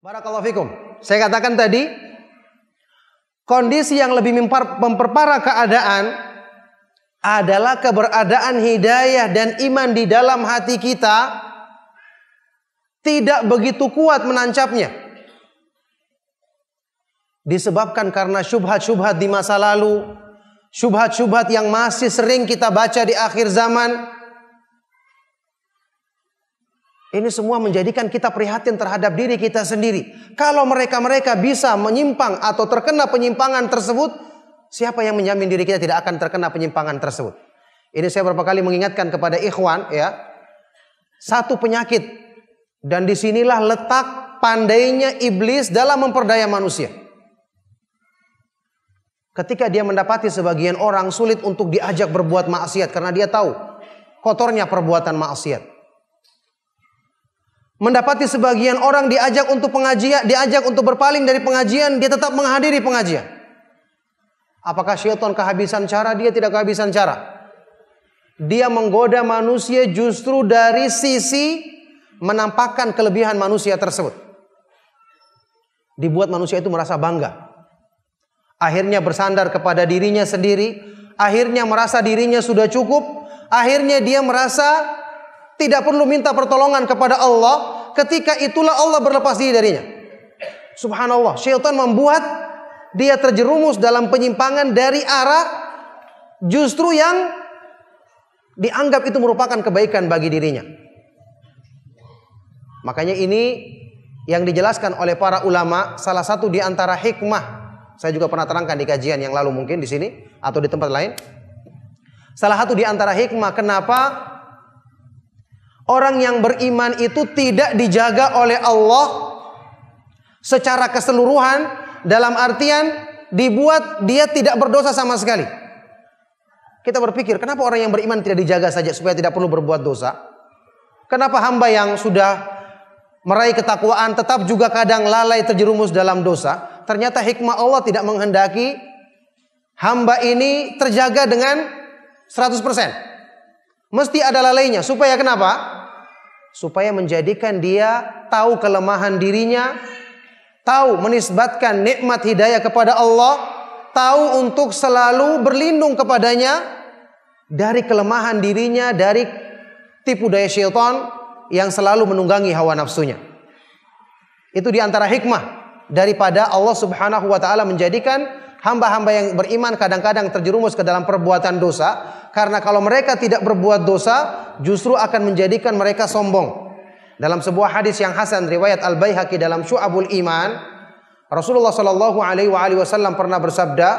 Barakallahu fikum. Saya katakan tadi, kondisi yang lebih memperparah keadaan adalah keberadaan hidayah dan iman di dalam hati kita tidak begitu kuat menancapnya. Disebabkan karena syubhat-syubhat di masa lalu, syubhat-syubhat yang masih sering kita baca di akhir zaman. Ini semua menjadikan kita prihatin terhadap diri kita sendiri. Kalau mereka-mereka bisa menyimpang atau terkena penyimpangan tersebut, siapa yang menjamin diri kita tidak akan terkena penyimpangan tersebut? Ini saya beberapa kali mengingatkan kepada ikhwan, ya. Satu penyakit, dan disinilah letak pandainya iblis dalam memperdaya manusia. Ketika dia mendapati sebagian orang sulit untuk diajak berbuat maksiat karena dia tahu kotornya perbuatan maksiat. Mendapati sebagian orang diajak untuk pengajian, diajak untuk berpaling dari pengajian, dia tetap menghadiri pengajian. Apakah syaitan kehabisan cara? Dia tidak kehabisan cara. Dia menggoda manusia justru dari sisi menampakkan kelebihan manusia tersebut. Dibuat manusia itu merasa bangga. Akhirnya bersandar kepada dirinya sendiri. Akhirnya merasa dirinya sudah cukup. Akhirnya dia merasa tidak perlu minta pertolongan kepada Allah. Ketika itulah Allah berlepas diri darinya. Subhanallah, syaitan membuat dia terjerumus dalam penyimpangan dari arah justru yang dianggap itu merupakan kebaikan bagi dirinya. Makanya ini yang dijelaskan oleh para ulama, salah satu di antara hikmah. Saya juga pernah terangkan di kajian yang lalu mungkin di sini atau di tempat lain. Salah satu di antara hikmah kenapa orang yang beriman itu tidak dijaga oleh Allah secara keseluruhan, dalam artian dibuat dia tidak berdosa sama sekali. Kita berpikir, kenapa orang yang beriman tidak dijaga saja supaya tidak perlu berbuat dosa? Kenapa hamba yang sudah meraih ketakwaan tetap juga kadang lalai terjerumus dalam dosa? Ternyata hikmah Allah tidak menghendaki hamba ini terjaga dengan 100%. Mesti ada lalainya. Supaya kenapa? Supaya menjadikan dia tahu kelemahan dirinya, tahu menisbatkan nikmat hidayah kepada Allah, tahu untuk selalu berlindung kepadanya dari kelemahan dirinya, dari tipu daya syaitan yang selalu menunggangi hawa nafsunya. Itu diantara hikmah daripada Allah subhanahu wa ta'ala menjadikan hamba-hamba yang beriman kadang-kadang terjerumus ke dalam perbuatan dosa. Karena kalau mereka tidak berbuat dosa, justru akan menjadikan mereka sombong. Dalam sebuah hadis yang hasan riwayat Al-Baihaqi dalam Syu'abul Iman, Rasulullah sallallahu alaihi wasallam pernah bersabda,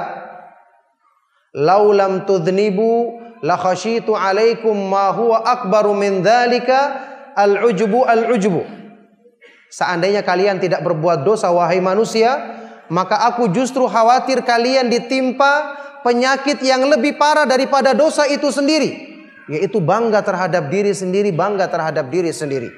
"Lau lam tudhnibu la khasyitu alaikum ma huwa akbaru min dzalika al-ujbu al-ujbu." Seandainya kalian tidak berbuat dosa wahai manusia, maka aku justru khawatir kalian ditimpa penyakit yang lebih parah daripada dosa itu sendiri, yaitu bangga terhadap diri sendiri, bangga terhadap diri sendiri.